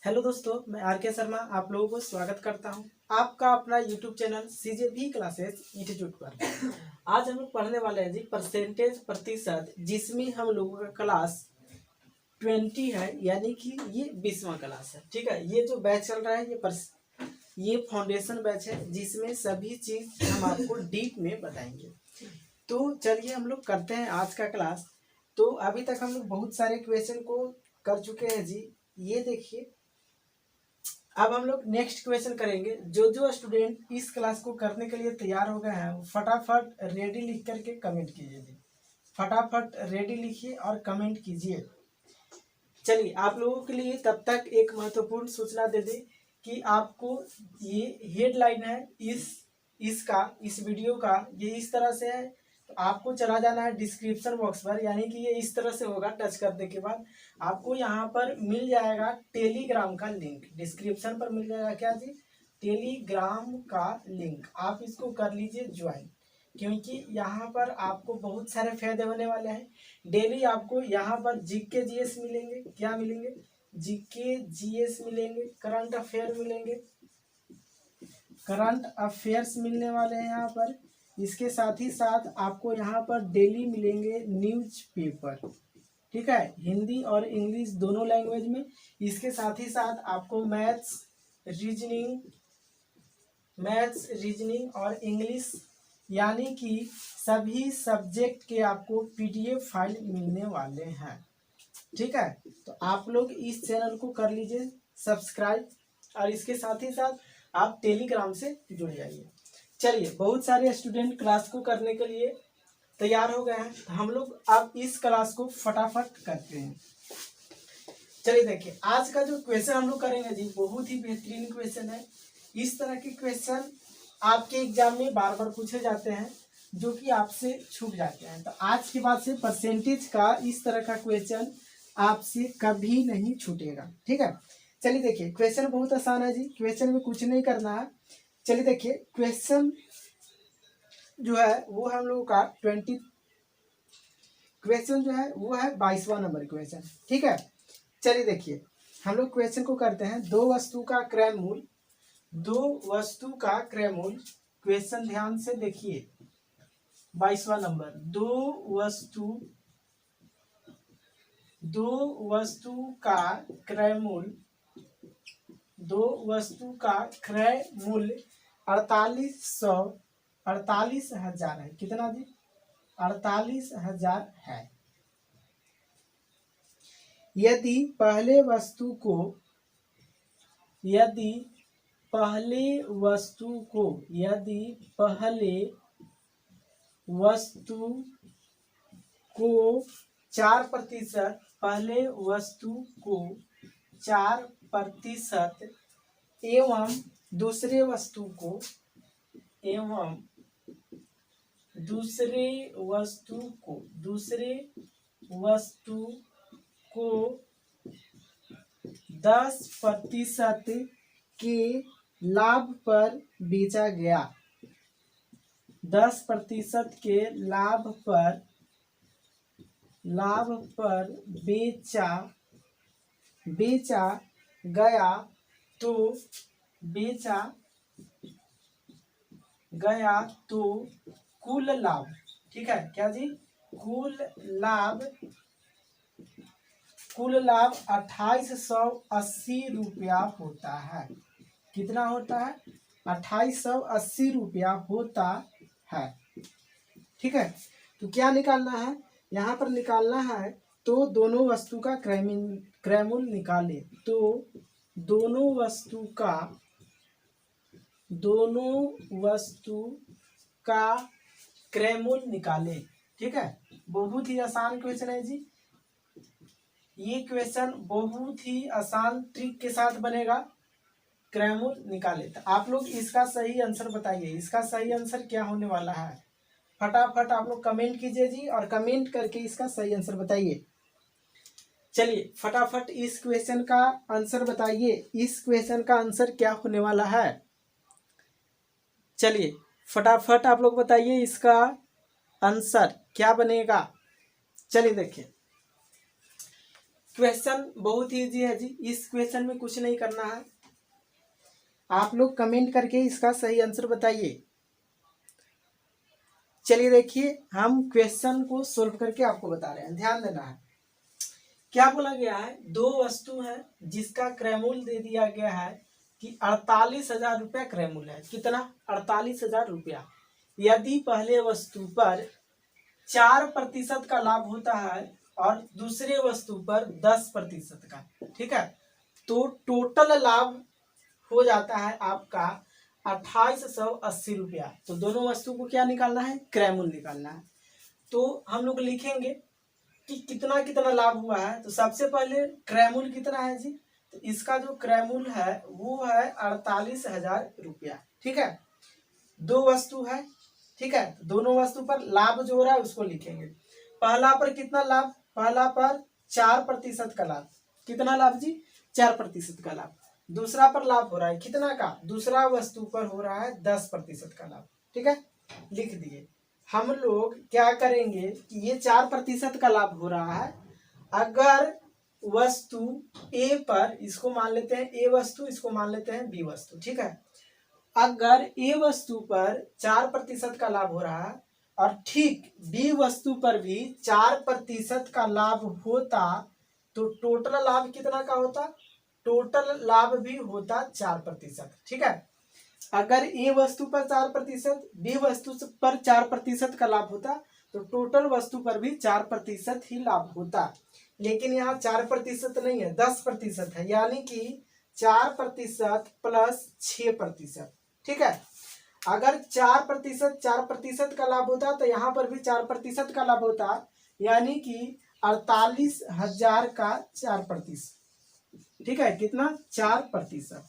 Hello दोस्तों, मैं are के शर्मा आप लोगों को स्वागत करता हूं आपका अपना यूट्यूब चैनल सीजेबी क्लासेस इंस्टीट्यूट पर। आज हम लोग पढ़ने वाले हैं जी परसेंटेज प्रतिशत, जिसमें हम लोगों का क्लास 20 है, यानी कि ये 20वां क्लास है। ठीक है, ये जो बैच चल रहा है ये फाउंडेशन बैच है, जिसमें सभी चीज हम आपको डीप में बताएंगे। तो चलिए हम लोग करते हैं आज का क्लास। तो अभी तक हम लोग बहुत सारे क्वेश्चन को कर चुके हैं जी। ये देखिए, अब हम लोग नेक्स्ट क्वेश्चन करेंगे। जो जो स्टूडेंट इस क्लास को करने के लिए तैयार हो गए हैं, फटाफट रेडी लिख करके कमेंट कीजिए जी। फटाफट रेडी लिखिए और कमेंट कीजिए। चलिए, आप लोगों के लिए तब तक एक महत्वपूर्ण सूचना दे दें कि आपको ये हेडलाइन है इस वीडियो का, ये इस तरह से है। तो आपको चला जाना है डिस्क्रिप्शन बॉक्स पर, यानी कि ये इस तरह से होगा। टच करने के बाद आपको यहाँ पर मिल जाएगा टेलीग्राम का लिंक। डिस्क्रिप्शन पर मिल जाएगा क्या जी? टेलीग्राम का लिंक। आप इसको कर लीजिए ज्वाइन, क्योंकि यहाँ पर आपको बहुत सारे फायदे होने वाले हैं। डेली आपको यहाँ पर जीके जीएस मिलेंगे। क्या मिलेंगे? जीके जीएस मिलेंगे, करंट अफेयर मिलेंगे, करंट अफेयर्स मिलने वाले हैं यहाँ पर। इसके साथ ही साथ आपको यहाँ पर डेली मिलेंगे न्यूज पेपर। ठीक है, हिंदी और इंग्लिश दोनों लैंग्वेज में। इसके साथ ही साथ आपको मैथ्स रीजनिंग और इंग्लिश, यानी कि सभी सब्जेक्ट के आपको पीडीएफ फाइल मिलने वाले हैं। ठीक है, तो आप लोग इस चैनल को कर लीजिए सब्सक्राइब, और इसके साथ ही साथ आप टेलीग्राम से जुड़ जाइए। चलिए, बहुत सारे स्टूडेंट क्लास को करने के लिए तैयार हो गए हैं। हम लोग अब इस क्लास को फटाफट करते हैं। चलिए देखिए, आज का जो क्वेश्चन हम लोग करेंगे जी, बहुत ही बेहतरीन क्वेश्चन है। इस तरह के क्वेश्चन आपके एग्जाम में बार बार पूछे जाते हैं, जो कि आपसे छूट जाते हैं। तो आज के बाद से परसेंटेज का इस तरह का क्वेश्चन आपसे कभी नहीं छूटेगा। ठीक है, चलिए देखिए, क्वेश्चन बहुत आसान है जी। क्वेश्चन में कुछ नहीं करना है। चलिए देखिए, क्वेश्चन जो है वो हम लोगों का 20 क्वेश्चन जो है वो है 22वां नंबर क्वेश्चन। ठीक है, चलिए देखिए, हम लोग क्वेश्चन को करते हैं। दो वस्तु का क्रय मूल्य। क्वेश्चन ध्यान से देखिए, 22वां नंबर। दो वस्तु का क्रय मूल्य 48,000 है। कितना जी? 48,000 है। यदि पहले वस्तु को 4%, पहले वस्तु को 4% एवं दूसरे वस्तु को 10% के लाभ पर बेचा गया। 10% के लाभ पर बेचा गया तो कुल लाभ। ठीक है, क्या जी? कुल लाभ 2880 रुपया होता है। कितना होता है? 2880 रुपया होता है। ठीक है, तो क्या निकालना है? यहाँ पर निकालना है, तो दोनों वस्तु का क्रय मूल्य निकाले। तो दोनों वस्तु का क्रय मूल्य निकाले। ठीक है, बहुत ही आसान क्वेश्चन है जी। ये क्वेश्चन बहुत ही आसान ट्रिक के साथ बनेगा। क्रय मूल्य निकाले, तो आप लोग इसका सही आंसर बताइए। इसका सही आंसर क्या होने वाला है? फटाफट आप लोग कमेंट कीजिए जी, और कमेंट करके इसका सही आंसर बताइए। चलिए, फटाफट इस क्वेश्चन का आंसर बताइए। इस क्वेश्चन का आंसर क्या होने वाला है? चलिए, फटाफट आप लोग बताइए, इसका आंसर क्या बनेगा। चलिए देखिए, क्वेश्चन बहुत इजी है जी। इस क्वेश्चन में कुछ नहीं करना है, आप लोग कमेंट करके इसका सही आंसर बताइए। चलिए देखिए, हम क्वेश्चन को सोल्व करके आपको बता रहे हैं, ध्यान देना है। क्या बोला गया है, दो वस्तु है जिसका क्रय मूल्य दे दिया गया है कि 48,000 रुपया क्रय मूल्य है। कितना? 48,000 रुपया। यदि पहले वस्तु पर 4% का लाभ होता है और दूसरे वस्तु पर 10% का, ठीक है, तो टोटल लाभ हो जाता है आपका 2880 रुपया। तो दोनों वस्तु को क्या निकालना है? क्रय मूल्य निकालना है। तो हम लोग लिखेंगे कि कितना कितना लाभ हुआ है। तो सबसे पहले क्रय मूल्य कितना है जी? तो इसका जो क्रय मूल्य है वो है 48,000 रुपया, ठीक है। दो वस्तु है, ठीक है, दोनों वस्तु पर लाभ जो हो रहा है उसको लिखेंगे। पहला पर कितना लाभ? पहला पर 4% का लाभ। कितना लाभ जी? 4% का लाभ। दूसरा पर लाभ हो रहा है कितना का? दूसरा वस्तु पर हो रहा है 10% का लाभ, ठीक है, लिख दिए। हम लोग क्या करेंगे कि ये 4% का लाभ हो रहा है। अगर वस्तु ए पर, इसको मान लेते हैं ए वस्तु, इसको मान लेते हैं बी वस्तु, ठीक है। अगर ए वस्तु पर 4% का लाभ हो रहा है और ठीक बी वस्तु पर भी 4% का लाभ होता, तो टोटल लाभ कितना का होता? टोटल लाभ भी होता 4%, ठीक है। अगर ए वस्तु पर 4%, बी वस्तु पर 4% का लाभ होता, तो टोटल वस्तु पर भी 4% ही लाभ होता। लेकिन यहाँ 4% नहीं है, 10% है, यानी कि 4% प्लस 6%, ठीक है। अगर 4% का लाभ होता तो यहाँ पर भी 4% का लाभ होता, यानी कि 48,000 का 4%, ठीक है। कितना? 4%,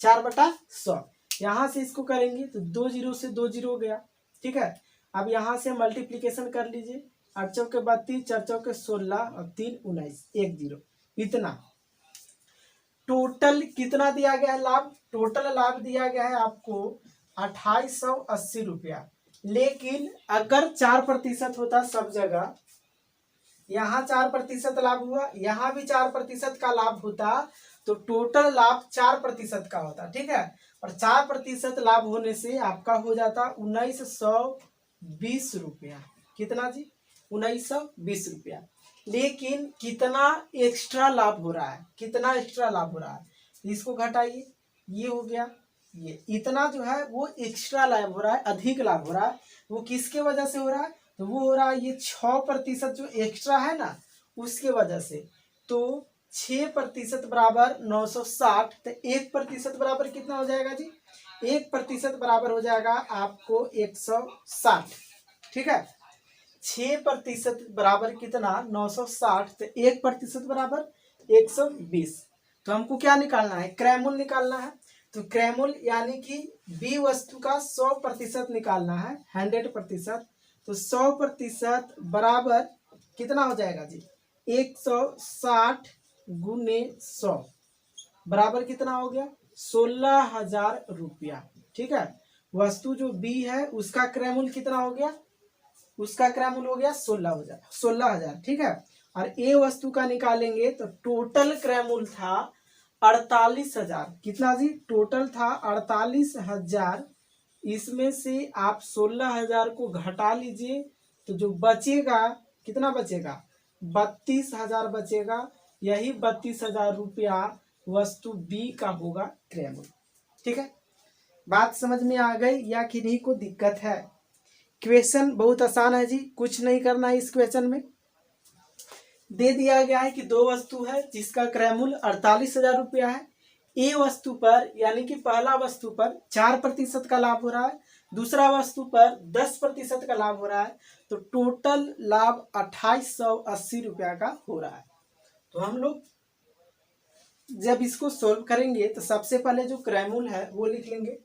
4/100। यहां से इसको करेंगे तो 2 जीरो से 2 जीरो गया, ठीक है। अब यहां से मल्टीप्लीकेशन कर लीजिए, 8 चौके 32, 4 चौके 16 और 3 19, 1 जीरो। इतना टोटल कितना दिया गया है लाभ? टोटल लाभ दिया गया है आपको 2880 रुपया। लेकिन अगर 4% होता सब जगह, यहाँ 4% लाभ हुआ, यहाँ भी 4% का लाभ होता, तो टोटल लाभ 4% का होता, ठीक है। और 4% लाभ होने से आपका हो जाता 1920 रुपया। कितना जी? 1920 रुपया। लेकिन कितना एक्स्ट्रा लाभ हो रहा है? कितना एक्स्ट्रा लाभ हो रहा है? इसको घटाइए, ये हो गया, ये इतना जो है वो एक्स्ट्रा लाभ हो रहा है, अधिक लाभ हो रहा है। वो किसके वजह से हो रहा है? तो वो हो रहा है ये 6% जो एक्स्ट्रा है ना, उसके वजह से। तो 6% बराबर 960, तो 1% बराबर कितना हो जाएगा जी? 1% बराबर हो जाएगा आपको 160, ठीक है। 6% बराबर कितना? 960, तो 1% बराबर 120। तो हमको क्या निकालना है? क्रय मूल्य निकालना है। तो क्रय मूल्य यानी कि बी वस्तु का 100% निकालना है, 100%। तो 100% बराबर कितना हो जाएगा जी? 160 गुने 100 बराबर कितना हो गया? 16,000 रुपया, ठीक है। वस्तु जो बी है उसका क्रय मूल्य कितना हो गया? उसका क्रय मूल्य हो गया 16,000, ठीक है। और ए वस्तु का निकालेंगे तो टोटल क्रय मूल्य था 48,000। कितना जी? टोटल था 48,000। इसमें से आप 16,000 को घटा लीजिए, तो जो बचेगा कितना बचेगा? 32,000 बचेगा। यही 32,000 रुपया वस्तु बी का होगा क्रय मूल्य, ठीक है। बात समझ में आ गई या किन्हीं को दिक्कत है? क्वेश्चन बहुत आसान है जी, कुछ नहीं करना है। इस क्वेश्चन में दे दिया गया है कि दो वस्तु है जिसका क्रय मूल्य 48,000 रुपया है। ए वस्तु पर यानी कि पहला वस्तु पर 4% का लाभ हो रहा है, दूसरा वस्तु पर 10% का लाभ हो रहा है। तो टोटल लाभ 2880 रुपया का हो रहा है। तो हम लोग जब इसको सोल्व करेंगे तो सबसे पहले जो क्रय मूल्य है वो लिख लेंगे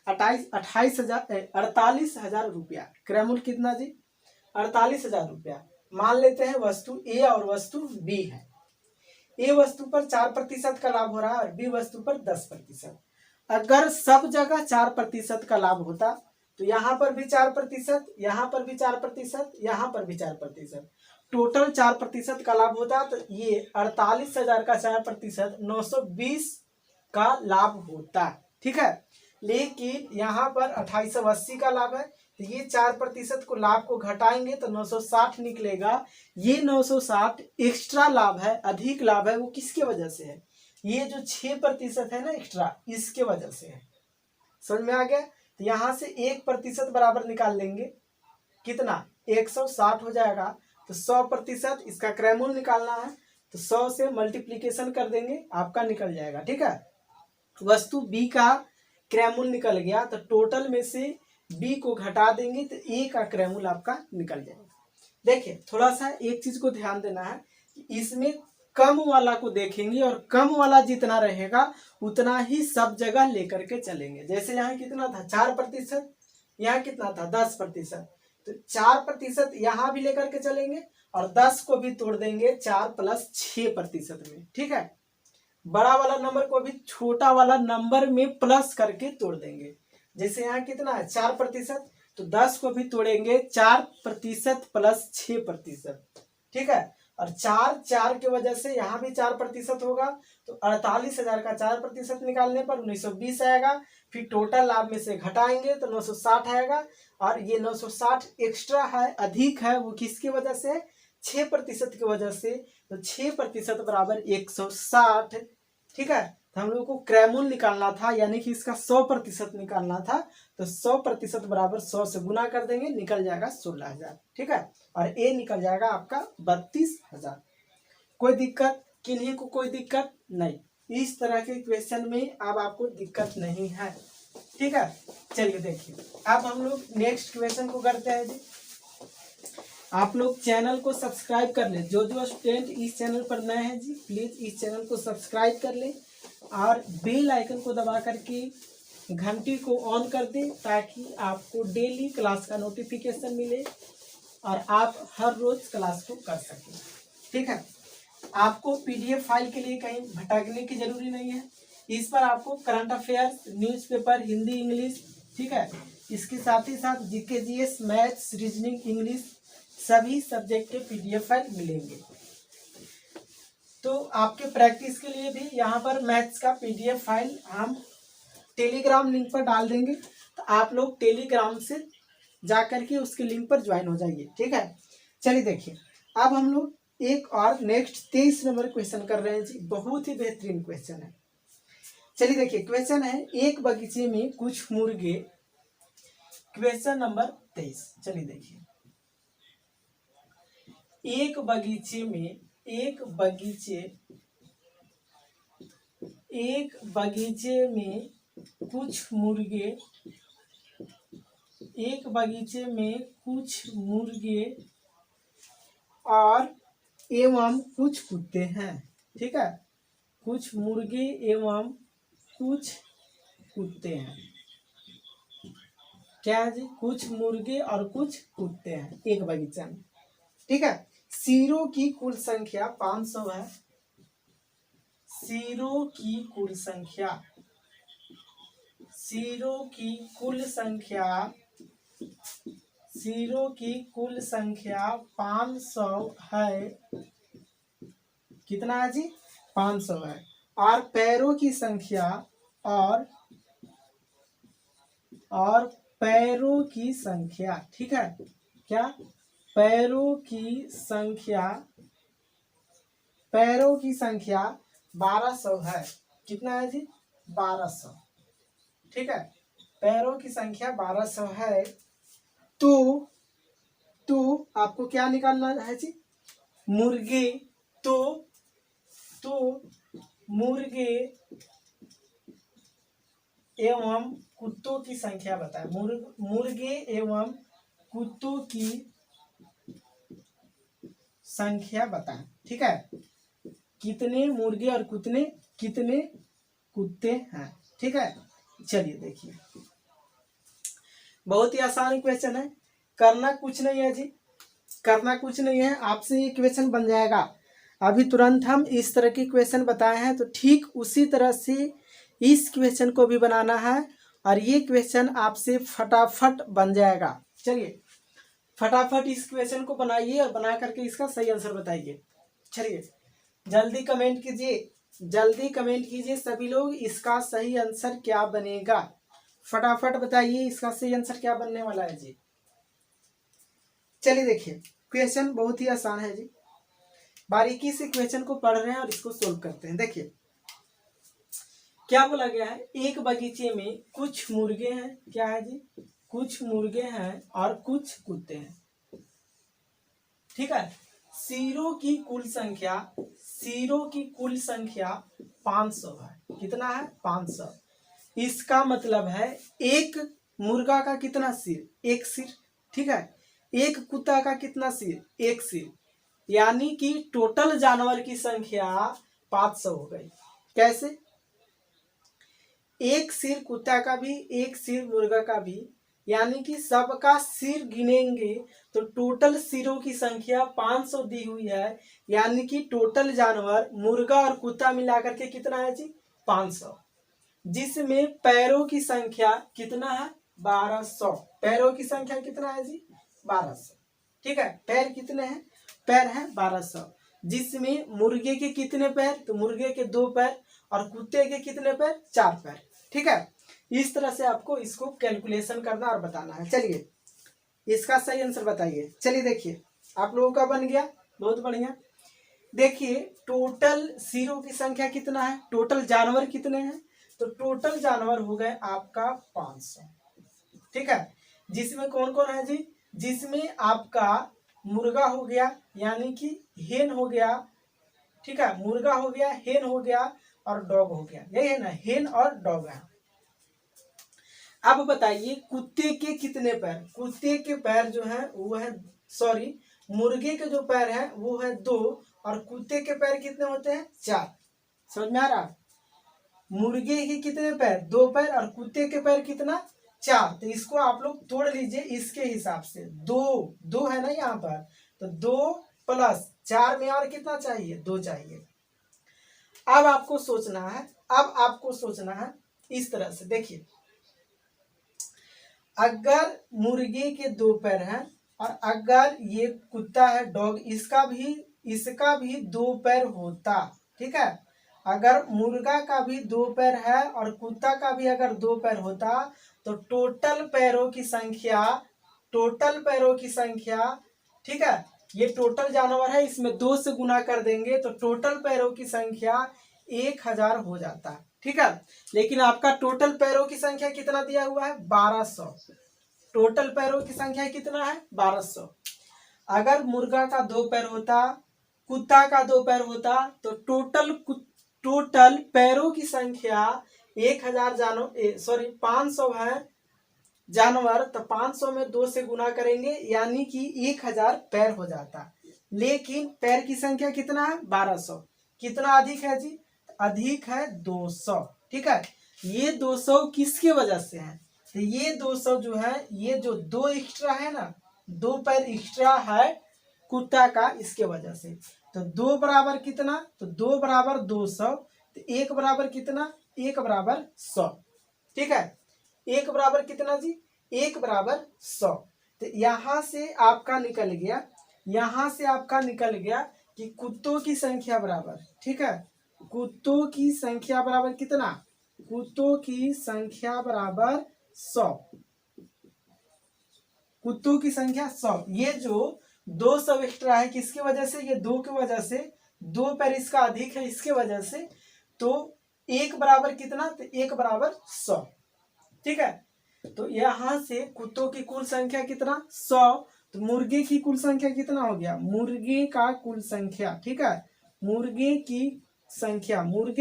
48,000 रुपया। क्रय मूल्य कितना जी? 48,000 रुपया। मान लेते हैं वस्तु ए और वस्तु बी है। ए वस्तु पर 4% का लाभ हो रहा है और बी वस्तु पर 10%। अगर सब जगह 4% का लाभ होता तो यहाँ पर भी 4%, यहाँ पर भी 4%, यहाँ पर भी 4%। टोटल 4% का लाभ होता तो ये 48,000 का 4% 920 का लाभ होता। ठीक है, लेकिन यहाँ पर 2880 का लाभ है, तो ये 4% को लाभ को घटाएंगे तो 960 निकलेगा। ये 960 एक्स्ट्रा लाभ है, अधिक लाभ है, वो किसके वजह से है? ये जो 6% है ना एक्स्ट्रा, इसके वजह से है। समझ में आ गया? तो यहाँ से 1% बराबर निकाल लेंगे, कितना 160 हो जाएगा। तो 100% इसका क्रयमूल्य निकालना है, तो 100 से मल्टीप्लीकेशन कर देंगे, आपका निकल जाएगा। ठीक है, वस्तु बी का क्रयमूल्य निकल गया, तो टोटल में से बी को घटा देंगे तो ए का क्रयमूल्य आपका निकल जाएगा। देखिए थोड़ा सा एक चीज को ध्यान देना है, इसमें कम वाला को देखेंगे और कम वाला जितना रहेगा उतना ही सब जगह लेकर के चलेंगे। जैसे यहाँ कितना था 4%, यहाँ कितना था 10%, तो 4% यहाँ भी लेकर के चलेंगे और 10 को भी तोड़ देंगे 4 + 6% में। ठीक है, बड़ा वाला नंबर को भी छोटा वाला नंबर में प्लस करके तोड़ देंगे। जैसे यहाँ कितना है 4%, तो 10 को भी तोड़ेंगे 4% + 6%। ठीक है, और 4 की वजह से यहाँ भी 4% होगा, तो 48,000 का 4% निकालने पर 1920 आएगा। फिर टोटल लाभ में से घटाएंगे तो 960 आएगा, और ये 960 एक्स्ट्रा है, अधिक है, वो किसकी वजह से? 6% की वजह से। तो 6% बराबर 160। ठीक है, तो हम लोग को क्रयमूल्य निकालना था, यानी कि इसका 100% निकालना था, तो 100% बराबर 100 से गुना कर देंगे, निकल जाएगा 16,000। ठीक है, और ए निकल जाएगा आपका 32,000। कोई दिक्कत? किन्हीं को कोई दिक्कत नहीं, इस तरह के क्वेश्चन में अब आपको दिक्कत नहीं है। ठीक है, चलिए देखिए अब हम लोग नेक्स्ट क्वेश्चन को करते हैं जी। आप लोग चैनल को सब्सक्राइब कर लें, जो स्टूडेंट इस चैनल पर नए हैं जी प्लीज इस चैनल को सब्सक्राइब कर लें और बेल आइकन को दबा करके घंटी को ऑन कर दें, ताकि आपको डेली क्लास का नोटिफिकेशन मिले और आप हर रोज क्लास को कर सकें। ठीक है, आपको पीडीएफ फाइल के लिए कहीं भटकने की जरूरी नहीं है। इस पर आपको current affairs, newspaper, Hindi, English, ठीक है, इसके साथ ही साथ GK, GS, maths, reasoning, English, सभी सब्जेक्ट के पीडीएफ फाइल मिलेंगे। तो आपके प्रैक्टिस के लिए भी यहाँ पर मैथ्स का पीडीएफ फाइल हम टेलीग्राम लिंक पर डाल देंगे, तो आप लोग टेलीग्राम से जा करके उसके लिंक पर ज्वाइन हो जाइए। ठीक है, चलिए देखिए अब हम लोग एक और नेक्स्ट 23 नंबर क्वेश्चन कर रहे हैं जी, बहुत ही बेहतरीन क्वेश्चन है। चलिए देखिए क्वेश्चन है, एक बगीचे में कुछ मुर्गे। क्वेश्चन नंबर 23, चलिए देखिए, एक बगीचे में कुछ मुर्गे और एवं कुछ कुत्ते हैं। ठीक है, कुछ मुर्गे एवं कुछ कुत्ते हैं। क्या है जी? कुछ मुर्गे और कुछ कुत्ते हैं एक बगीचा में। ठीक है, सिरों की कुल संख्या 500 है। सिरों की कुल संख्या 500 है। कितना है जी? 500 है। और पैरों की संख्या ठीक है, क्या? पैरों की संख्या 1200 है। कितना है जी? 1200। ठीक है, पैरों की संख्या 1200 है। तो आपको क्या निकालना है जी? मुर्गे। तो मुर्गे एवं कुत्तों की संख्या बताएं। मुर्गे एवं कुत्तों की संख्या बताएं। ठीक है, कितने मुर्गे और कितने कुत्ते हैं। ठीक है, चलिए देखिए, बहुत ही आसान क्वेश्चन है, करना कुछ नहीं है जी, करना कुछ नहीं है, आपसे ये क्वेश्चन बन जाएगा। अभी तुरंत हम इस तरह के क्वेश्चन बताए हैं, तो ठीक उसी तरह से इस क्वेश्चन को भी बनाना है और ये क्वेश्चन आपसे फटाफट बन जाएगा। चलिए फटाफट इस क्वेश्चन को बनाइए और बना करके इसका सही आंसर बताइए। चलिए जल्दी कमेंट कीजिए, जल्दी कमेंट कीजिए सभी लोग, इसका सही आंसर क्या बनेगा, फटाफट बताइए इसका सही आंसर क्या बनने वाला है जी। चलिए देखिए क्वेश्चन बहुत ही आसान है जी, बारीकी से क्वेश्चन को पढ़ रहे हैं और इसको सोल्व करते हैं। देखिए क्या बोला गया है, एक बगीचे में कुछ मुर्गे हैं, क्या है जी, कुछ मुर्गे हैं और कुछ कुत्ते हैं, ठीक है। सिरों की कुल संख्या, सिरों की कुल संख्या 500 है, कितना है 500। इसका मतलब है एक मुर्गा का कितना सिर, एक सिर, ठीक है। एक कुत्ता का कितना सिर, एक सिर, यानी कि टोटल जानवर की संख्या 500 हो गई। कैसे, एक सिर कुत्ता का भी, एक सिर मुर्गा का भी, यानी कि सबका सिर गिनेंगे तो टोटल सिरों की संख्या 500 दी हुई है, यानी कि टोटल जानवर मुर्गा और कुत्ता मिलाकर के कितना है जी 500, जिसमें पैरों की संख्या कितना है 1200, पैरों की संख्या कितना है जी 1200, ठीक है। पैर कितने हैं, पैर है 1200, जिसमें मुर्गे के कितने पैर, तो मुर्गे के 2 पैर और कुत्ते के कितने पैर, 4 पैर, ठीक है। इस तरह से आपको इसको कैलकुलेशन करना और बताना है। चलिए इसका सही आंसर बताइए। चलिए देखिए आप लोगों का बन गया, बहुत बढ़िया। देखिए टोटल सिरों की संख्या कितना है, टोटल जानवर कितने हैं, तो टोटल जानवर हो गए आपका 500, ठीक है। जिसमें कौन कौन है जी, जिसमें आपका मुर्गा हो गया, यानी कि हेन हो गया, ठीक है, मुर्गा हो गया, हेन हो गया और डॉग हो गया, यही है ना, हेन और डॉग है। अब बताइए कुत्ते के कितने पैर, कुत्ते के पैर जो है वो है, सॉरी मुर्गे के जो पैर है वो है 2 और कुत्ते के पैर कितने होते हैं 4, समझ में आ रहा। मुर्गे के कितने पैर, 2 पैर और कुत्ते के पैर कितना 4, तो इसको आप लोग तोड़ लीजिए इसके हिसाब से, 2 है ना यहाँ पर, तो 2 प्लस 4 में और कितना चाहिए 2 चाहिए। अब आपको सोचना है, अब आपको सोचना है इस तरह से, देखिए अगर मुर्गे के 2 पैर हैं और अगर ये कुत्ता है डॉग, इसका भी 2 पैर होता, ठीक है। अगर मुर्गा का भी 2 पैर है और कुत्ता का भी अगर 2 पैर होता तो टोटल पैरों की संख्या, टोटल पैरों की संख्या, ठीक है, ये टोटल जानवर है, इसमें 2 से गुना कर देंगे तो टोटल पैरों की संख्या 1000 हो जाता, ठीक है। लेकिन आपका टोटल पैरों की संख्या कितना दिया हुआ है 1200, टोटल पैरों की संख्या कितना है 1200। अगर मुर्गा का 2 पैर होता, कुत्ता का 2 पैर होता तो टोटल पैरों की संख्या 500 है जानवर, तो 500 में 2 से गुना करेंगे यानी कि 1000 पैर हो जाता। लेकिन पैर की संख्या कितना है 1200, कितना अधिक है जी, अधिक है 200, ठीक है। ये 200 किसके वजह से है, तो ये 200 जो है, ये जो 2 एक्स्ट्रा है ना, 2 पैर एक्स्ट्रा है कुत्ता का, इसके वजह से। तो 2 बराबर कितना, तो 2 बराबर 200, तो 1 बराबर कितना, 1 बराबर 100, ठीक है। 1 बराबर कितना जी, 1 बराबर 100। तो यहाँ से आपका निकल गया, यहाँ से आपका निकल गया कि कुत्तों की संख्या बराबर, ठीक है, कुत्तों की संख्या बराबर कितना, कुत्तों की संख्या बराबर 100, कुत्तों की संख्या 100। ये जो 200 एक्स्ट्रा है किसकी वजह से, ये 2 की वजह से, 2 पैर इसका अधिक है इसके वजह से, तो 1 बराबर कितना, तो 1 बराबर 100, ठीक है। तो यहां से कुत्तों की कुल संख्या कितना 100, तो मुर्गे की कुल संख्या कितना हो गया, मुर्गे का कुल संख्या, ठीक है, मुर्गे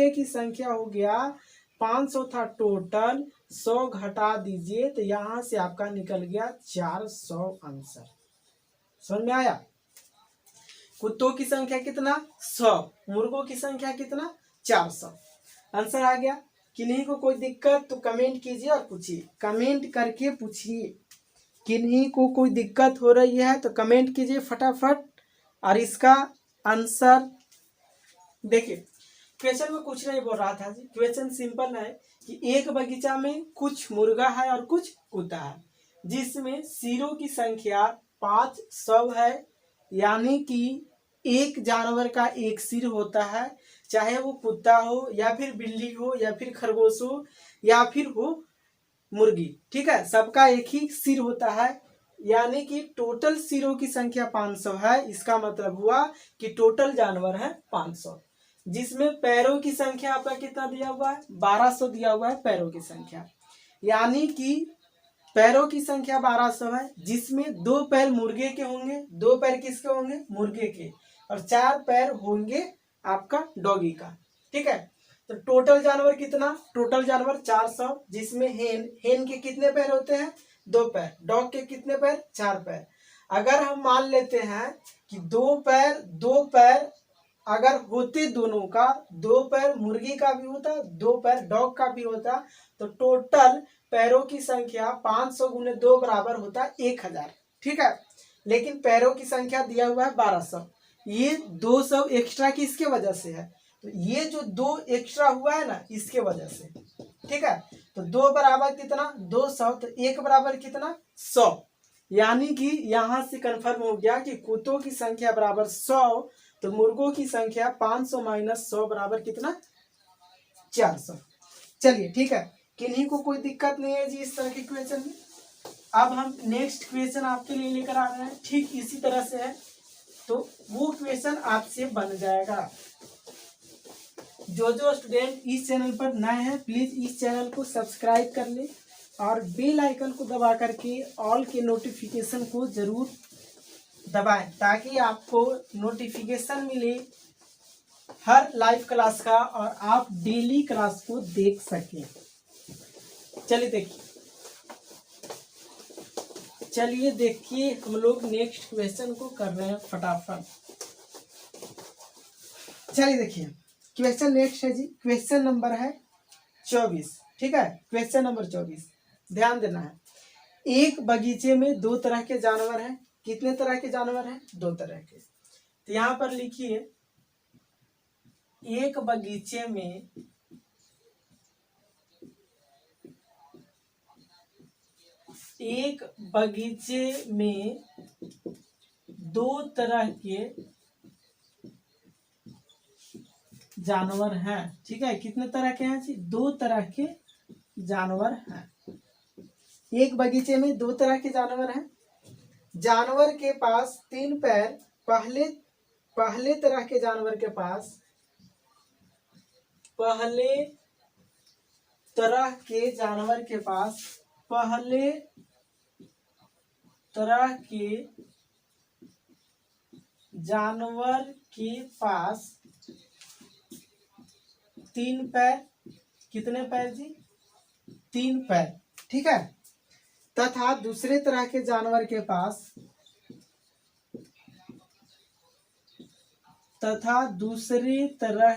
की संख्या हो गया 500 था टोटल, 100 घटा दीजिए तो यहां से आपका निकल गया 400 आंसर, समझ में आया। कुत्तों की संख्या कितना 100, मुर्गों की संख्या कितना 400, आंसर आ गया। किन्हीं को कोई दिक्कत तो कमेंट कीजिए और पूछिए, कमेंट करके पूछिए, किन्हीं को कोई दिक्कत हो रही है तो कमेंट कीजिए फटाफट और इसका आंसर देखिए। क्वेश्चन में कुछ नहीं बोल रहा था जी, क्वेश्चन सिंपल है कि एक बगीचा में कुछ मुर्गा है और कुछ कुत्ता है, जिसमें सिरों की संख्या 500 है, यानी कि एक जानवर का एक सिर होता है, चाहे वो कुत्ता हो या फिर बिल्ली हो या फिर खरगोश हो या फिर हो मुर्गी। ठीक है, सबका एक ही सिर होता है, यानी कि टोटल सिरों की संख्या 500 है। इसका मतलब हुआ कि टोटल जानवर है 500, जिसमें पैरों की संख्या आपका कितना दिया हुआ है, 1200 दिया हुआ है पैरों की संख्या। यानी कि पैरों की संख्या 1200 है, जिसमें 2 पैर मुर्गे के होंगे, 2 पैर किसके होंगे, मुर्गे के, और 4 पैर होंगे आपका डॉगी का। ठीक है, तो टोटल जानवर कितना, टोटल जानवर 400, जिसमें हेन के कितने पैर होते हैं, 2 पैर, डॉग के कितने पैर, 4 पैर। अगर हम मान लेते हैं कि 2 पैर 2 पैर अगर होते दोनों का, 2 पैर मुर्गी का भी होता, 2 पैर डॉग का भी होता, तो टोटल पैरों की संख्या 500 गुने 2 बराबर होता 1000। ठीक है, लेकिन पैरों की संख्या दिया हुआ है 1200। ये 200 एक्स्ट्रा किसके वजह से है, तो ये जो 2 एक्स्ट्रा हुआ है ना, इसके वजह से। ठीक है, तो 2 बराबर कितना, 200, तो 1 बराबर कितना, 100। यानी कि यहां से कंफर्म हो गया कि कुत्तों की संख्या बराबर 100, तो मुर्गों की संख्या 500 माइनस 100 बराबर कितना, 400। चलिए ठीक है, किन्हीं को कोई दिक्कत नहीं है जी इस तरह के क्वेश्चन में। अब हम नेक्स्ट क्वेश्चन आपके लिए लेकर आ रहे हैं, ठीक इसी तरह से है, तो वो क्वेश्चन आपसे बन जाएगा। जो स्टूडेंट इस चैनल पर नए हैं, प्लीज इस चैनल को सब्सक्राइब कर ले और बेल आइकन को दबा करके ऑल के नोटिफिकेशन को जरूर दबाएं, ताकि आपको नोटिफिकेशन मिले हर लाइव क्लास का और आप डेली क्लास को देख सकें। चलिए देखिए हम लोग नेक्स्ट क्वेश्चन को कर रहे हैं फटाफट। चलिए देखिए क्वेश्चन नेक्स्ट है जी, क्वेश्चन नंबर है 24। ठीक है, क्वेश्चन नंबर 24 ध्यान देना है। एक बगीचे में 2 तरह के जानवर हैं। कितने तरह के जानवर हैं, 2 तरह के। तो यहां पर लिखिए, एक बगीचे में दो तरह के जानवर हैं। ठीक है, कितने तरह के हैं जी, 2 तरह के जानवर हैं। एक बगीचे में 2 तरह के जानवर हैं। जानवर के पास 3 पैर। पहले तरह के जानवर के पास, पहले तरह के जानवर के पास 3 पैर। कितने पैर जी, 3 पैर। ठीक है, तथा दूसरे तरह के जानवर के पास दूसरे तरह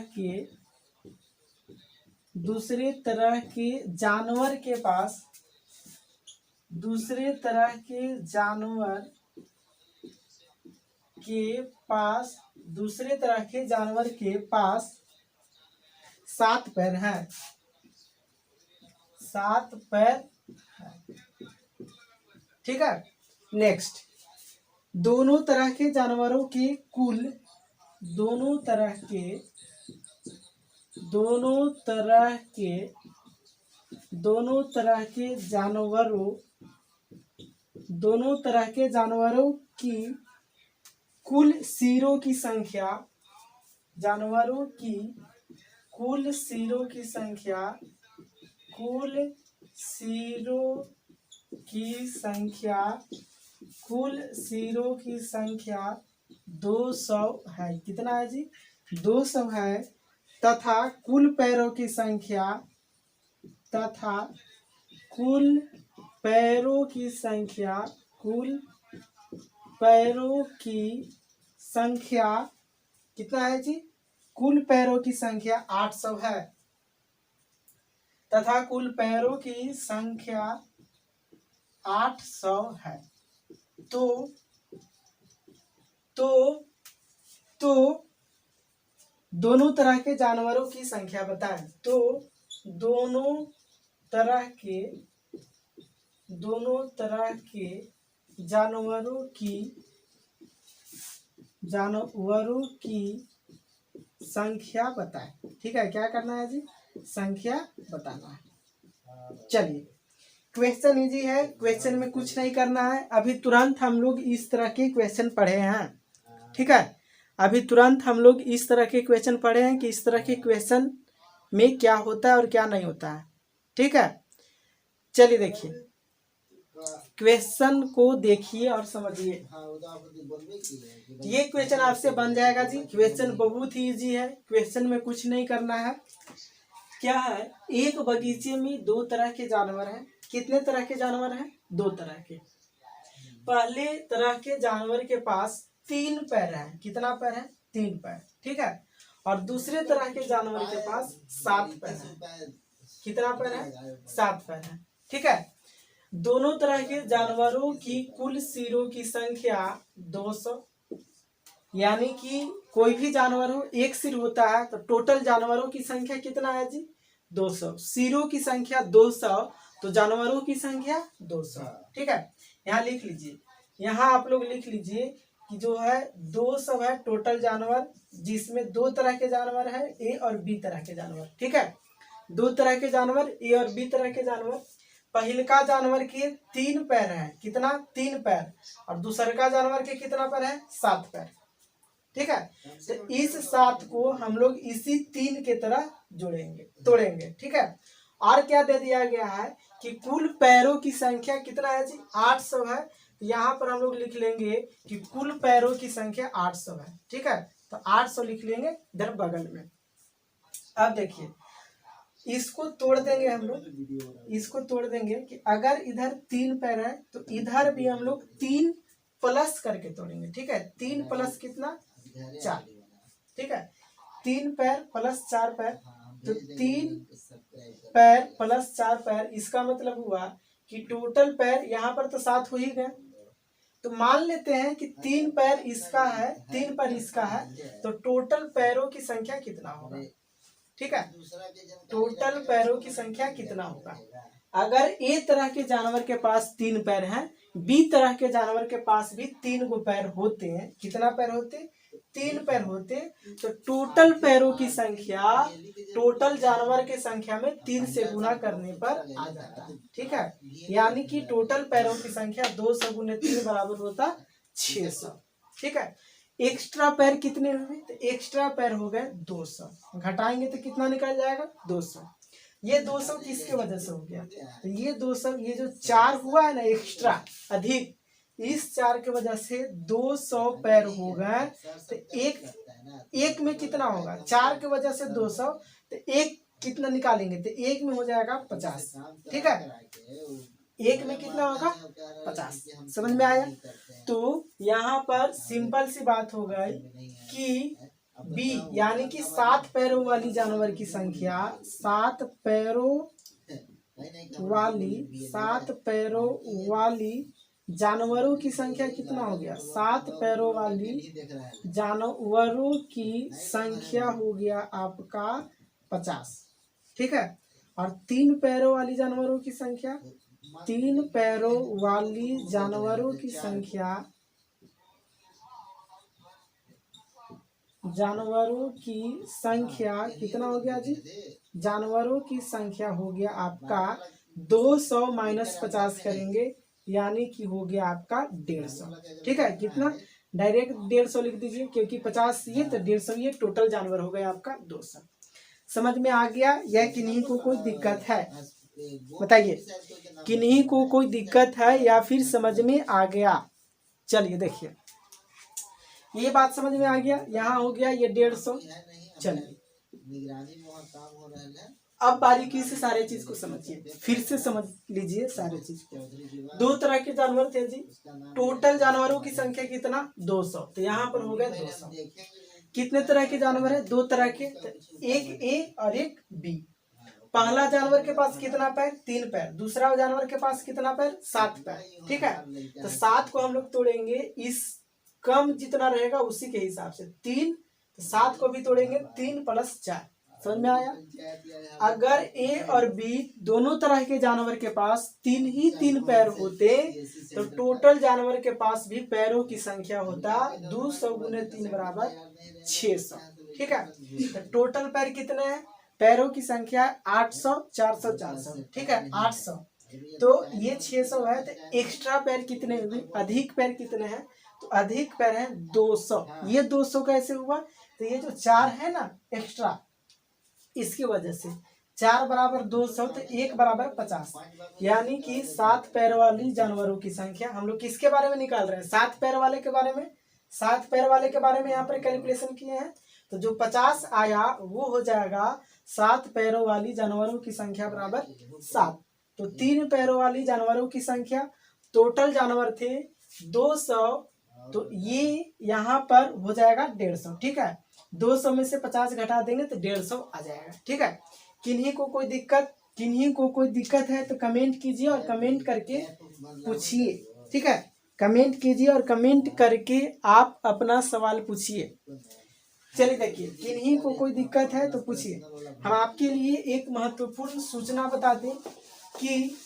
के जानवर के पास दूसरे तरह के जानवर के पास 7 पैर हैं। 7 पैर हैं। ठीक है, नेक्स्ट, दोनों तरह के जानवरों के कुल दोनों तरह के जानवरों की कुल सिरों की संख्या, कुल सिरों की संख्या 200 है। कितना है जी, 200 है। तथा कुल पैरों की संख्या कितना है जी, कुल पैरों की संख्या 800 है। तथा कुल पैरों की संख्या 800 है। तो दोनों तरह के जानवरों की संख्या बताएं। तो दोनों तरह के जानवरों की संख्या बताएं। ठीक है, क्या करना है जी, संख्या बताना है। चलिए, क्वेश्चन इजी है, क्वेश्चन में कुछ नहीं करना है। अभी तुरंत हम लोग इस तरह के क्वेश्चन पढ़े हैं। ठीक है, अभी तुरंत हम लोग इस तरह के क्वेश्चन पढ़े हैं कि इस तरह के क्वेश्चन में क्या होता है और क्या नहीं होता है। ठीक है, चलिए देखिए, क्वेश्चन को देखिए और समझिए। ये क्वेश्चन आपसे बन जाएगा जी। क्वेश्चन बहुत ही इजी है, क्वेश्चन में कुछ नहीं करना है। क्या है, एक बगीचे में दो तरह के जानवर हैं। कितने तरह के जानवर हैं, दो तरह के। पहले तरह के जानवर के पास 3 पैर हैं। कितना पैर है, 3 पैर। ठीक है, और दूसरे तरह के जानवर के पास 7 पैर है। कितना पैर है, 7 पैर है। ठीक है, दोनों तरह के जानवरों की कुल सिरों की संख्या 200। यानी कि कोई भी जानवर हो, एक सिर होता है, तो टोटल जानवरों की संख्या कितना है जी, 200। सिरों की संख्या 200, तो जानवरों की संख्या 200। ठीक है, यहाँ लिख लीजिए, यहाँ आप लोग लिख लीजिए कि जो है 200 है टोटल जानवर, जिसमें दो तरह के जानवर है, ए और बी तरह के जानवर। ठीक है, दो तरह के जानवर, ए और बी तरह के जानवर। पहलका जानवर के 3 पैर है। कितना, 3 पैर। और दूसरका जानवर के कितना पैर है, 7 पैर। ठीक है, तो इस 7 को हम लोग इसी 3 के तरह जोड़ेंगे, तोड़ेंगे। ठीक है, और क्या दे दिया गया है कि कुल पैरों की संख्या कितना है जी, 800 है। तो यहाँ पर हम लोग लिख लेंगे कि कुल पैरों की संख्या 800 है। ठीक है, तो 800 लिख लेंगे इधर बगल में। अब देखिए, इसको तोड़ देंगे हम लोग, इसको तोड़ देंगे कि अगर इधर 3 पैर है तो इधर भी हम लोग 3 प्लस करके तोड़ेंगे। ठीक है, 3 प्लस कितना, 4। ठीक है, 3 पैर प्लस 4 पैर, तो 3 पैर प्लस 4 पैर, इसका मतलब हुआ कि टोटल पैर यहाँ पर तो 7 हो ही गए। तो मान लेते हैं कि 3 पैर इसका है, 3 पैर इसका है, तो टोटल पैरों की संख्या कितना होगा। ठीक है, टोटल पैरों की संख्या कितना होगा। अगर ए तरह के जानवर के पास 3 पैर हैं, बी तरह के जानवर के पास भी 3 गो पैर होते हैं। कितना पैर होते, 3 पैर होते, तो टोटल पैरों की संख्या टोटल जानवर के संख्या में 3 से गुना करने पर आ जाता है। ठीक है, यानी कि टोटल पैरों की संख्या 200 गुने 3 बराबर होता 600। ठीक है, एक्स्ट्रा पैर कितने हुए, तो एक्स्ट्रा पैर हो गए 200। घटाएंगे तो कितना निकल जाएगा, 200। ये 200 किसके वजह से हो गया, तो ये 200, ये जो 4 हुआ है ना एक्स्ट्रा अधिक, इस 4 के वजह से 200 पैर हो गए। तो एक में कितना होगा, 4 के वजह से 200, तो एक कितना निकालेंगे, तो एक में हो जाएगा 50। ठीक है, एक में कितना होगा, 50। समझ में आया। तो यहाँ पर सिंपल सी बात हो गई कि बी यानी कि 7 पैरों वाली जानवर की संख्या, 7 पैरों वाली जानवरों की संख्या कितना हो गया, 7 पैरों वाली जानवरों की संख्या हो गया आपका 50। ठीक है, और 3 पैरों वाली जानवरों की संख्या, 3 पैरों वाली जानवरों की संख्या कितना हो गया जी, जानवरों की संख्या हो गया आपका 200 माइनस 50 करेंगे, यानी कि हो गया आपका 150। ठीक है, कितना, डायरेक्ट 150 लिख दीजिए, क्योंकि 50 ये तो 150 ये, टोटल जानवर हो गया आपका 200। समझ में आ गया या किन्हीं को कोई दिक्कत है, बताइए, किन्हीं को कोई दिक्कत है या फिर समझ में आ गया। चलिए देखिए, ये बात समझ में आ गया, यहाँ हो गया ये 150। चलिए अब बारीकी से सारे चीज को समझिए, फिर से समझ लीजिए सारे चीज को। 2 तरह के जानवर थे जी, टोटल जानवरों की संख्या कितना, 200। तो यहाँ पर हो गया 200। कितने तरह के जानवर है, 2 तरह के, तो एक ए और एक बी। पहला जानवर के पास कितना पैर, 3 पैर। दूसरा जानवर के पास कितना पैर, 7 पैर। ठीक है, तो 7 को हम लोग तोड़ेंगे, इस कम जितना रहेगा उसी के हिसाब से 3, तो 7 को भी तोड़ेंगे, 3 प्लस 4, समझ में आया। अगर ए और बी दोनों तरह के जानवर के पास तीन पैर होते तो टोटल जानवर के पास भी पैरों की संख्या होता 200 गुने 3 बराबर 600। ठीक है, तो टोटल पैर कितने हैं, पैरों की संख्या 800, 400, 400। ठीक है, 800 तो ये 600 है, तो एक्स्ट्रा पैर कितने हुए, अधिक पैर कितने हैं, तो अधिक पैर है 200। ये 200 कैसे हुआ, तो ये जो 4 है ना एक्स्ट्रा, इसकी वजह से 4 बराबर 200 तो 1 बराबर 50, यानी कि 7 पैर वाली जानवरों की संख्या हम लोग किसके बारे में निकाल रहे हैं, 7 पैर वाले के बारे में। 7 पैर वाले के बारे में यहाँ पर कैलकुलेशन किए हैं, तो जो 50 आया वो हो जाएगा 7 पैरों वाली जानवरों की संख्या बराबर 7। तो 3 पैरों वाली जानवरों की संख्या, टोटल जानवर थे 200, तो ये यहाँ पर हो जाएगा 150। ठीक है, 200 में से 50 घटा देंगे तो 150 आ जाएगा। ठीक है, किन्हीं को कोई दिक्कत है तो कमेंट कीजिए और कमेंट करके पूछिए। ठीक है, कमेंट कीजिए और कमेंट करके आप अपना सवाल पूछिए। चलिए देखिए, किन्हीं को कोई दिक्कत है तो पूछिए। हम आपके लिए एक महत्वपूर्ण सूचना बता दें कि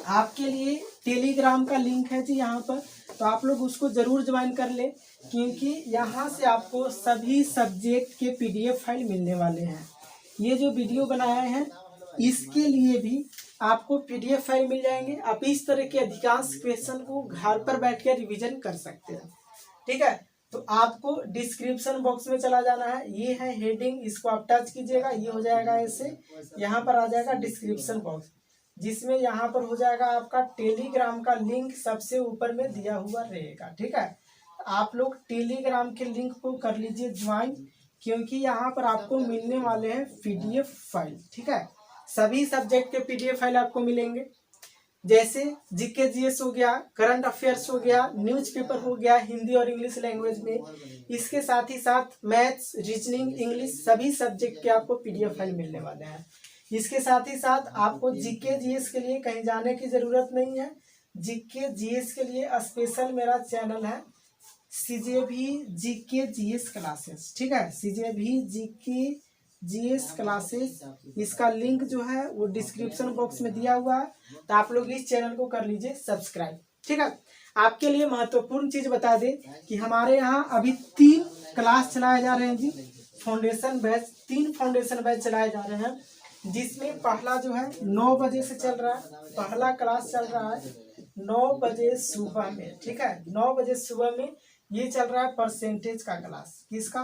आपके लिए टेलीग्राम का लिंक है जी यहाँ पर, तो आप लोग उसको जरूर ज्वाइन कर ले, क्योंकि यहाँ से आपको सभी सब्जेक्ट के पीडीएफ फाइल मिलने वाले हैं। ये जो वीडियो बनाए हैं इसके लिए भी आपको पीडीएफ फाइल मिल जाएंगे। आप इस तरह के अधिकांश क्वेश्चन को घर पर बैठ कर रिविजन कर सकते हैं। ठीक है, तो आपको डिस्क्रिप्शन बॉक्स में चला जाना है, ये है हेडिंग, इसको आप टच कीजिएगा, ये हो जाएगा ऐसे, यहाँ पर आ जाएगा डिस्क्रिप्शन बॉक्स, जिसमें यहाँ पर हो जाएगा आपका टेलीग्राम का लिंक, सबसे ऊपर में दिया हुआ रहेगा। ठीक है, आप लोग टेलीग्राम के लिंक को कर लीजिए ज्वाइन, क्योंकि यहाँ पर आपको मिलने वाले हैं पीडीएफ फाइल। ठीक है, सभी सब्जेक्ट के पीडीएफ फाइल आपको मिलेंगे, जैसे जीके जीएस हो गया, करंट अफेयर्स हो गया, न्यूज़पेपर हो गया हिंदी और इंग्लिश लैंग्वेज में, इसके साथ ही साथ मैथ्स, रीजनिंग, इंग्लिश, सभी सब्जेक्ट के आपको पीडीएफ फाइल मिलने वाले हैं। इसके साथ ही साथ आपको जीके जीएस के लिए कहीं जाने की जरूरत नहीं है। जीके जीएस के लिए स्पेशल मेरा चैनल है सीजेबी जीके जीएस क्लासेस। ठीक है, सीजेबी जीके जीएस क्लासेस, इसका लिंक जो है वो डिस्क्रिप्शन बॉक्स में दिया हुआ है, तो आप लोग इस चैनल को कर लीजिए सब्सक्राइब। ठीक है, आपके लिए महत्वपूर्ण चीज बता दें कि हमारे यहाँ अभी 3 क्लास चलाए जा रहे हैं जी, फाउंडेशन बैच, 3 फाउंडेशन बैच चलाए जा रहे हैं, जिसमें पहला जो है 9 बजे से चल रहा है, पहला क्लास चल रहा है 9 बजे सुबह में। ठीक है, 9 बजे सुबह में ये चल रहा है परसेंटेज का क्लास, किसका,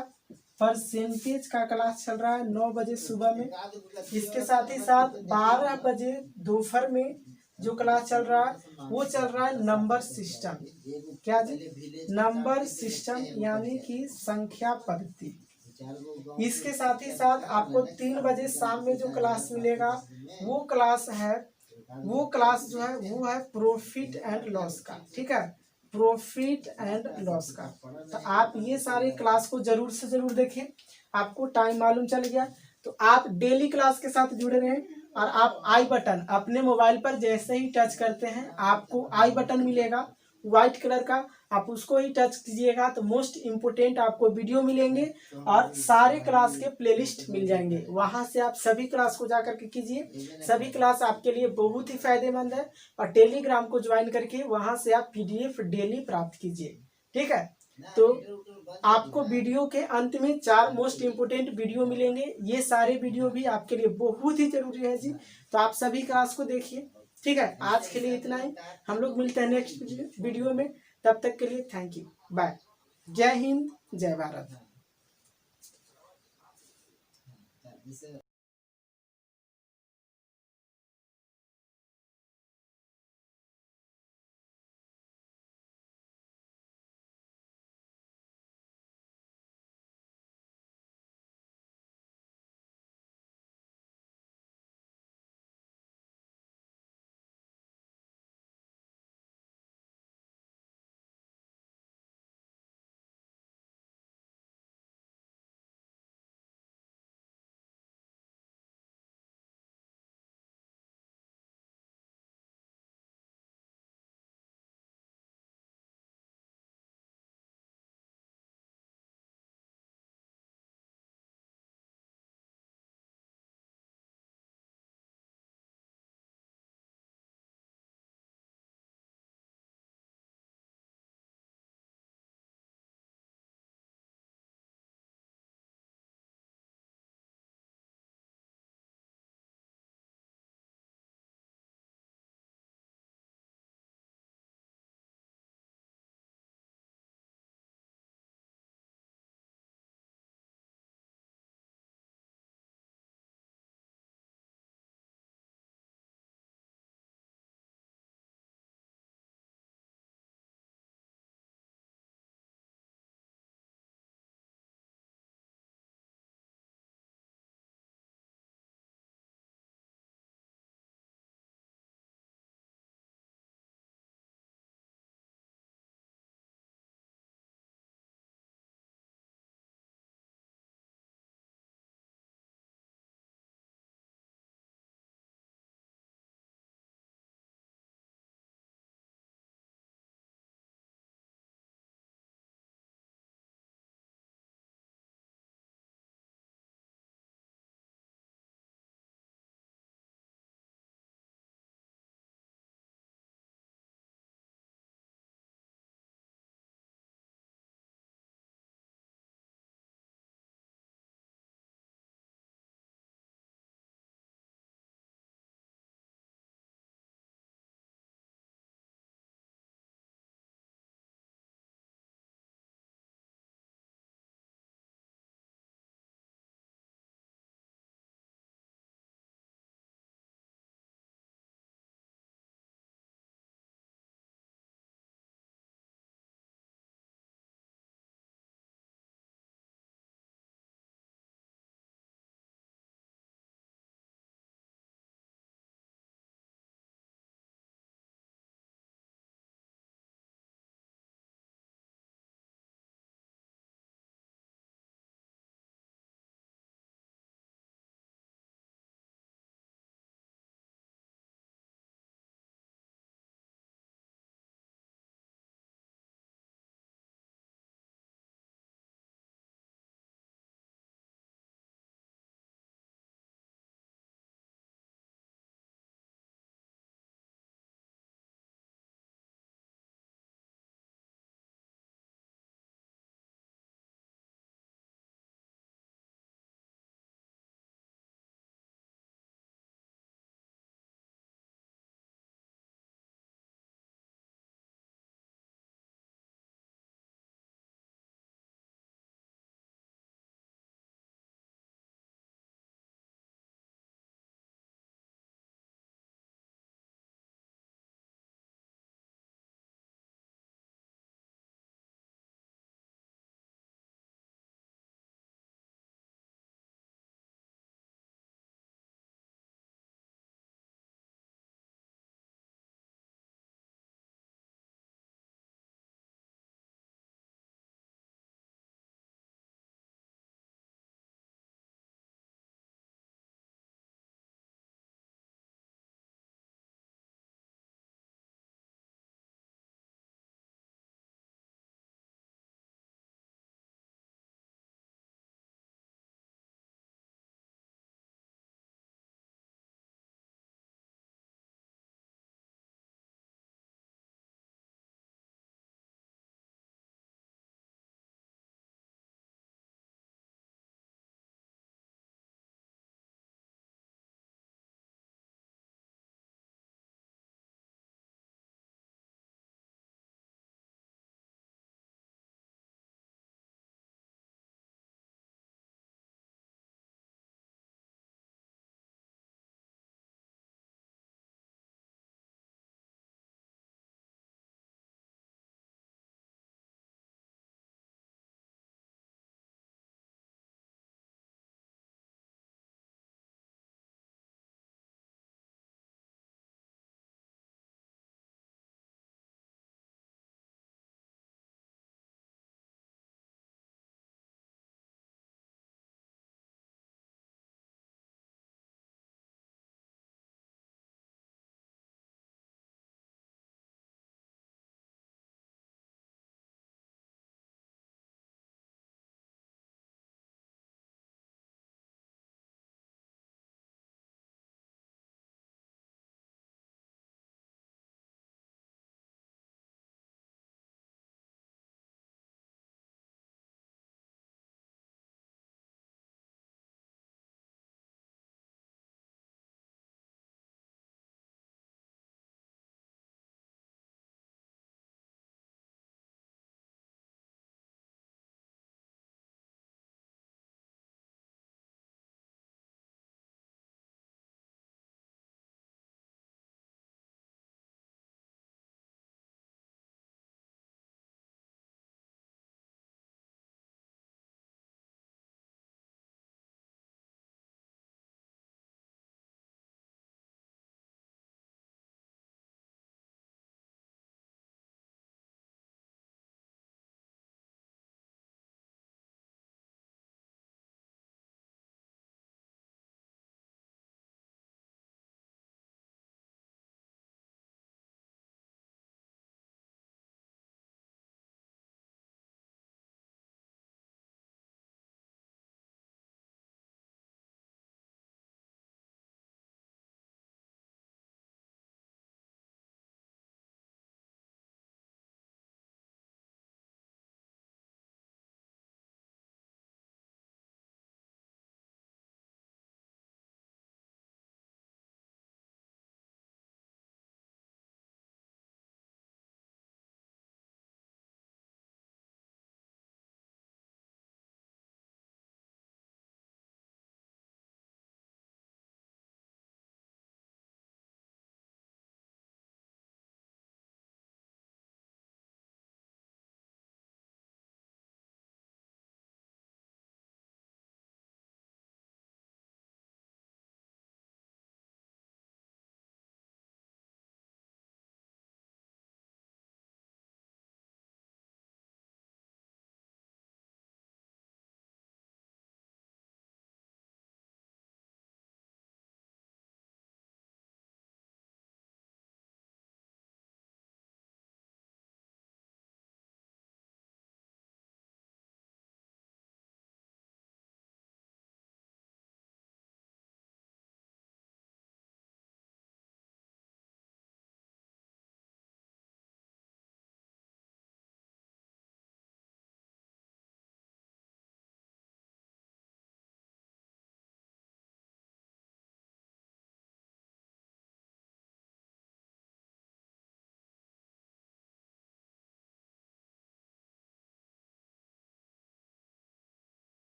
परसेंटेज का क्लास चल रहा है 9 बजे सुबह में। इसके साथ ही साथ 12 बजे दोपहर में जो क्लास चल रहा है वो चल रहा है नंबर सिस्टम। क्या जी, नंबर सिस्टम, यानी कि संख्या पद्धति। इसके साथ ही साथ आपको 3 बजे शाम में जो क्लास मिलेगा वो क्लास जो है वो है प्रॉफिट एंड लॉस का। ठीक है, प्रॉफिट एंड लॉस का, तो आप ये सारे क्लास को जरूर से जरूर देखें। आपको टाइम मालूम चल गया तो आप डेली क्लास के साथ जुड़े रहें, और आप आई बटन अपने मोबाइल पर जैसे ही टच करते हैं आपको आई बटन मिलेगा व्हाइट कलर का, आप उसको ही टच कीजिएगा तो मोस्ट इम्पोर्टेंट आपको वीडियो मिलेंगे और सारे क्लास के प्लेलिस्ट मिल जाएंगे। वहां से आप सभी क्लास को जाकर के कीजिए, सभी क्लास आपके लिए बहुत ही फायदेमंद है, और टेलीग्राम को ज्वाइन करके वहां से आप पीडीएफ डेली प्राप्त कीजिए। ठीक है, तो आपको वीडियो के अंत में 4 मोस्ट इम्पोर्टेंट वीडियो मिलेंगे, ये सारे वीडियो भी आपके लिए बहुत ही जरूरी है जी, तो आप सभी क्लास को देखिए। ठीक है, आज के लिए इतना ही, हम लोग मिलते हैं नेक्स्ट वीडियो में, तब तक के लिए थैंक यू, बाय, जय हिंद, जय भारत।